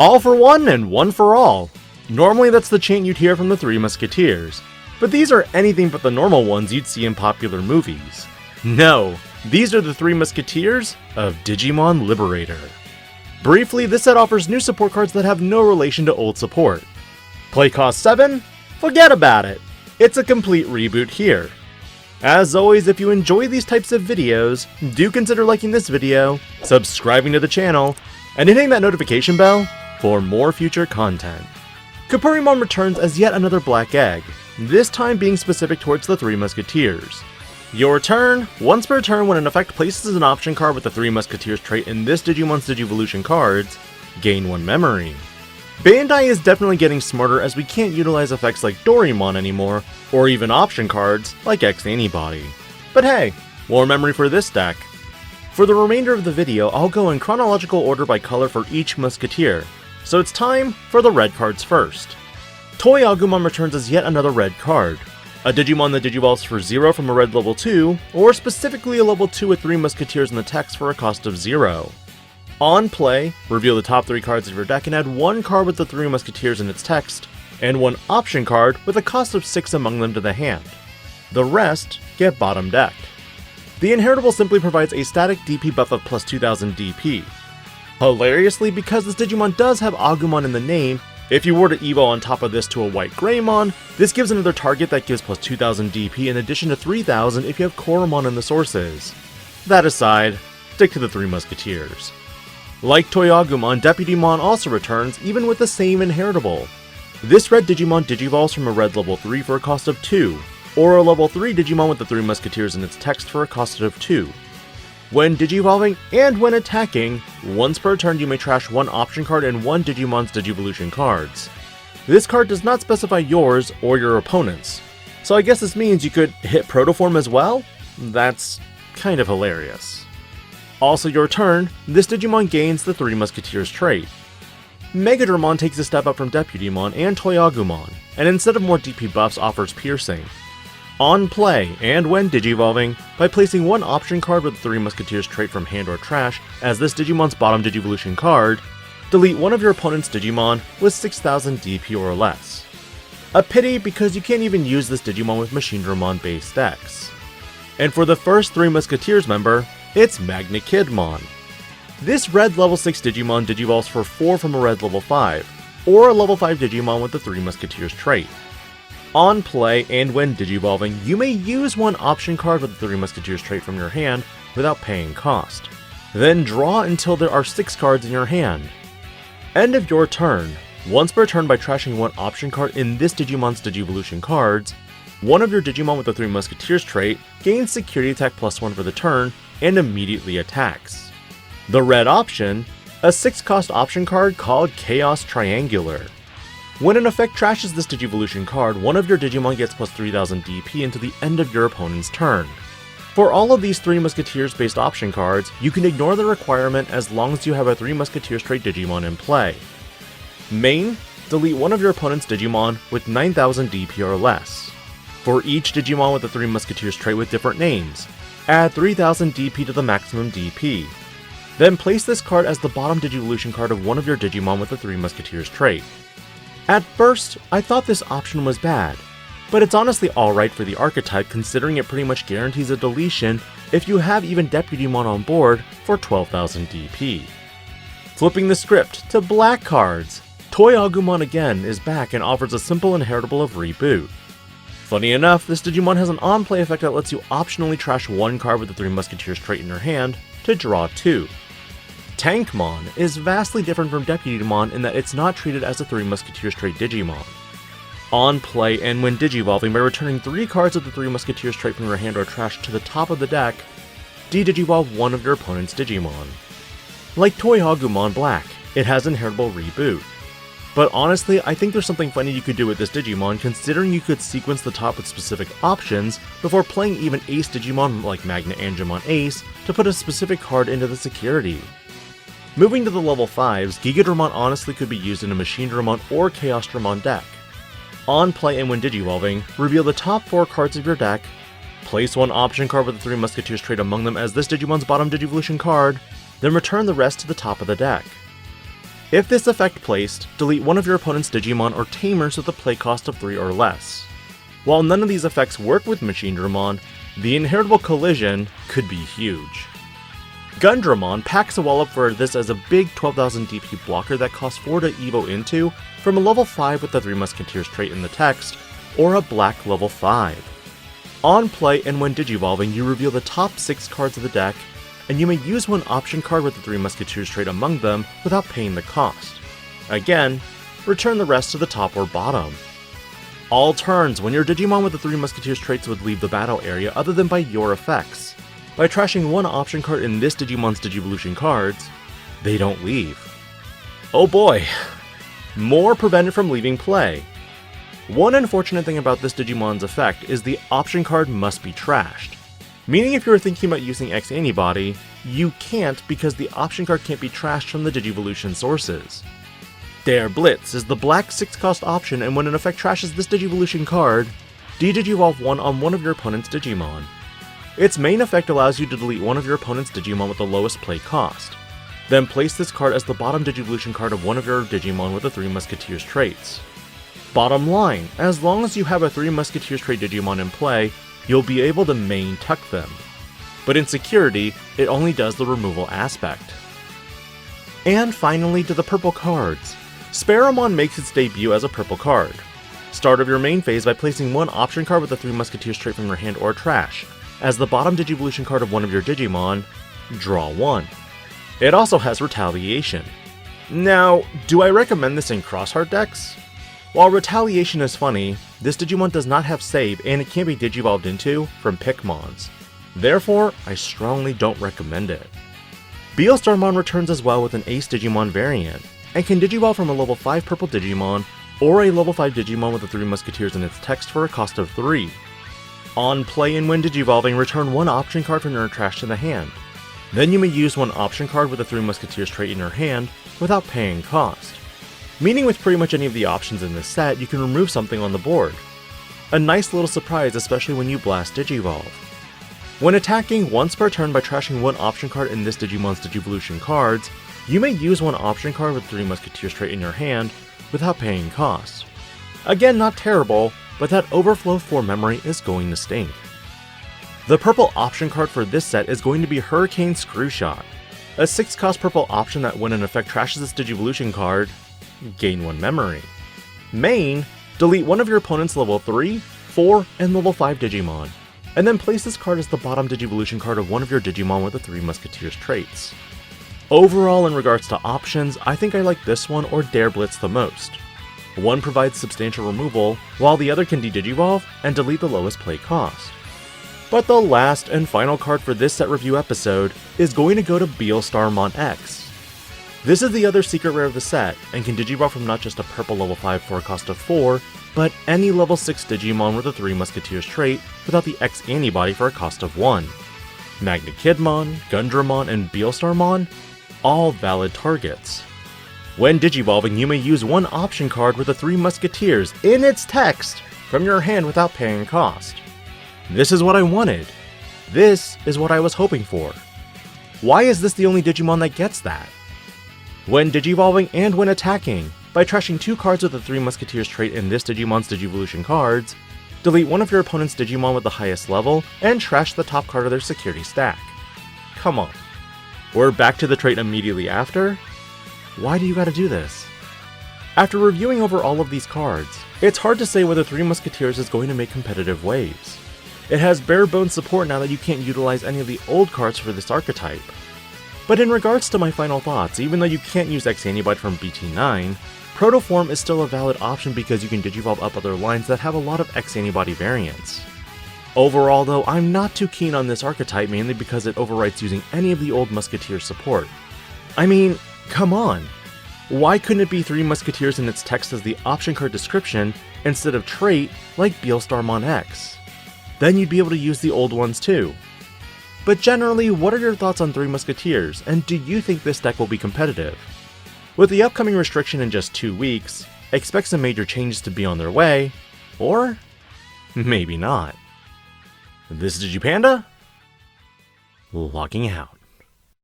All for one and one for all. Normally that's the chant you'd hear from the Three Musketeers, but these are anything but the normal ones you'd see in popular movies. No, these are the Three Musketeers of Digimon Liberator. Briefly, this set offers new support cards that have no relation to old support. Play cost 7? Forget about it! It's a complete reboot here. As always, if you enjoy these types of videos, do consider liking this video, subscribing to the channel, and hitting that notification bell for more future content. Kapurimon returns as yet another black egg, this time being specific towards the Three Musketeers. Your turn, once per turn when an effect places an option card with the Three Musketeers trait in this Digimon's Digivolution cards, gain 1 memory. Bandai is definitely getting smarter as we can't utilize effects like Doraemon anymore, or even option cards like X Antibody. But hey, more memory for this deck. For the remainder of the video, I'll go in chronological order by color for each Musketeer, so it's time for the red cards first. Toyagumon returns as yet another red card. A Digimon that digivolves for 0 from a red level 2, or specifically a level 2 with 3 Musketeers in the text for a cost of 0. On play, reveal the top 3 cards of your deck and add 1 card with the 3 Musketeers in its text, and 1 option card with a cost of 6 among them to the hand. The rest get bottom decked. The Inheritable simply provides a static DP buff of plus 2000 DP. Hilariously, because this Digimon does have Agumon in the name, if you were to evolve on top of this to a White Greymon, this gives another target that gives plus 2000 DP in addition to 3000 if you have Koromon in the sources. That aside, stick to the 3 Musketeers. Like Toyagumon, Deputymon also returns, even with the same Inheritable. This red Digimon digivolves from a red level 3 for a cost of 2, or a level 3 Digimon with the 3 Musketeers in its text for a cost of 2. When digivolving and when attacking, once per turn you may trash 1 option card and 1 Digimon's Digivolution cards. This card does not specify yours or your opponent's, so I guess this means you could hit Protoform as well? That's kind of hilarious. Also your turn, this Digimon gains the 3 Musketeers trait. Megadramon takes a step up from Deputymon and Toyagumon, and instead of more DP buffs offers Piercing. On play, and when digivolving, by placing 1 option card with the 3 Musketeers trait from hand or trash as this Digimon's bottom Digivolution card, delete one of your opponent's Digimon with 6000 DP or less. A pity because you can't even use this Digimon with Machine Dramon based decks. And for the first 3 Musketeers member, it's MagnaKidmon. This red level 6 Digimon digivolves for 4 from a red level 5, or a level 5 Digimon with the 3 Musketeers trait. On play and when digivolving, you may use 1 option card with the 3 Musketeers trait from your hand without paying cost. Then draw until there are 6 cards in your hand. End of your turn. Once per turn by trashing 1 option card in this Digimon's Digivolution cards, one of your Digimon with the 3 Musketeers trait gains Security Attack +1 for the turn and immediately attacks. The red option, a 6-cost option card called Chaos Triangular. When an effect trashes this Digivolution card, one of your Digimon gets plus 3000 DP until the end of your opponent's turn. For all of these 3 Musketeers based option cards, you can ignore the requirement as long as you have a 3 Musketeers trait Digimon in play. Main, delete one of your opponent's Digimon with 9000 DP or less. For each Digimon with the 3 Musketeers trait with different names, add 3000 DP to the maximum DP. Then place this card as the bottom Digivolution card of one of your Digimon with the 3 Musketeers trait. At first, I thought this option was bad, but it's honestly alright for the archetype considering it pretty much guarantees a deletion if you have even Deputymon on board for 12,000 DP. Flipping the script to black cards, Toyagumon again is back and offers a simple Inheritable of Reboot. Funny enough, this Digimon has an on-play effect that lets you optionally trash 1 card with the 3 Musketeers trait in your hand to draw 2. Tankmon is vastly different from Deputymon in that it's not treated as a 3 Musketeers trait Digimon. On play and when digivolving by returning 3 cards of the 3 Musketeers trait from your hand or trash to the top of the deck, de-digivolve one of your opponent's Digimon. Like Toyagumon Black, it has Inheritable Reboot. But honestly, I think there's something funny you could do with this Digimon considering you could sequence the top with specific options before playing even Ace Digimon like MagnaKidmon Ace to put a specific card into the security. Moving to the level 5s, Gigadramon honestly could be used in a Machine Dramon or Chaos Dramon deck. On play and when digivolving, reveal the top 4 cards of your deck, place 1 option card with the 3 Musketeers trait among them as this Digimon's bottom Digivolution card, then return the rest to the top of the deck. If this effect placed, delete one of your opponent's Digimon or Tamers with a play cost of 3 or less. While none of these effects work with Machinedramon, the inheritable collision could be huge. Gundramon packs a wallop for this as a big 12,000 DP blocker that costs 4 to evo into from a level 5 with the Three Musketeers trait in the text, or a black level 5. On play and when digivolving, you reveal the top 6 cards of the deck, and you may use one option card with the Three Musketeers trait among them without paying the cost. Again, return the rest to the top or bottom. All turns, when your Digimon with the Three Musketeers traits would leave the battle area other than by your effects. By trashing one option card in this Digimon's Digivolution cards, they don't leave. Oh boy, more prevented from leaving play. One unfortunate thing about this Digimon's effect is the option card must be trashed. Meaning if you were thinking about using X Antibody, you can't because the option card can't be trashed from the Digivolution sources. Der Blitz is the black 6-cost option, and when an effect trashes this Digivolution card, de-digivolve one on one of your opponent's Digimon. Its main effect allows you to delete one of your opponent's Digimon with the lowest play cost. Then place this card as the bottom Digivolution card of one of your Digimon with the Three Musketeers traits. Bottom line, as long as you have a Three Musketeers trait Digimon in play, you'll be able to main tuck them. But in security, it only does the removal aspect. And finally to the purple cards. Sparamon makes its debut as a purple card. Start of your main phase by placing one option card with the Three Musketeers trait from your hand or trash. As the bottom Digivolution card of one of your Digimon, draw one. It also has Retaliation. Now, do I recommend this in Crossheart decks? While Retaliation is funny, this Digimon does not have save and it can't be digivolved into from Pikmons. Therefore, I strongly don't recommend it. BeelStarmon returns as well with an Ace Digimon variant, and can digivolve from a level 5 purple Digimon or a level 5 Digimon with the Three Musketeers in its text for a cost of 3. On play and when digivolving, return one option card from your trash to the hand. Then you may use one option card with the Three Musketeers trait in your hand without paying cost. Meaning with pretty much any of the options in this set, you can remove something on the board. A nice little surprise, especially when you blast Digivolve. When attacking once per turn by trashing one option card in this Digimon's Digivolution cards, you may use one option card with Three Musketeers trait in your hand without paying cost. Again, not terrible, but that overflow 4 memory is going to stink. The purple option card for this set is going to be Hurricane Screwshot, a 6-cost purple option that when an effect trashes this Digivolution card, gain 1 memory. Main, delete one of your opponent's level 3, 4, and level 5 Digimon, and then place this card as the bottom Digivolution card of one of your Digimon with the Three Musketeers traits. Overall, in regards to options, I think I like this one or Der Blitz the most. One provides substantial removal, while the other can de-digivolve and delete the lowest play cost. But the last and final card for this set review episode is going to go to BeelStarmon X. This is the other secret rare of the set, and can digivolve from not just a purple level 5 for a cost of 4, but any level 6 Digimon with a Three Musketeers trait without the X Antibody for a cost of 1. MagnaKidmon, Gundramon, and BeelStarmon, all valid targets. When digivolving, you may use one option card with the Three Musketeers in its text from your hand without paying cost. This is what I wanted. This is what I was hoping for. Why is this the only Digimon that gets that? When digivolving and when attacking, by trashing 2 cards with the Three Musketeers trait in this Digimon's Digivolution cards, delete one of your opponent's Digimon with the highest level, and trash the top card of their security stack. Come on. We're back to the trait immediately after? Why do you gotta do this? After reviewing over all of these cards, it's hard to say whether Three Musketeers is going to make competitive waves. It has bare bones support now that you can't utilize any of the old cards for this archetype. But in regards to my final thoughts, even though you can't use X Antibody from BT9, Protoform is still a valid option because you can digivolve up other lines that have a lot of X Antibody variants. Overall though, I'm not too keen on this archetype mainly because it overwrites using any of the old Musketeer support. I mean, come on! Why couldn't it be Three Musketeers in its text as the option card description instead of trait like BeelStarmon X? Then you'd be able to use the old ones too. But generally, what are your thoughts on Three Musketeers, and do you think this deck will be competitive? With the upcoming restriction in just 2 weeks, expect some major changes to be on their way, or maybe not. This is DIGI-PANDA, logging out.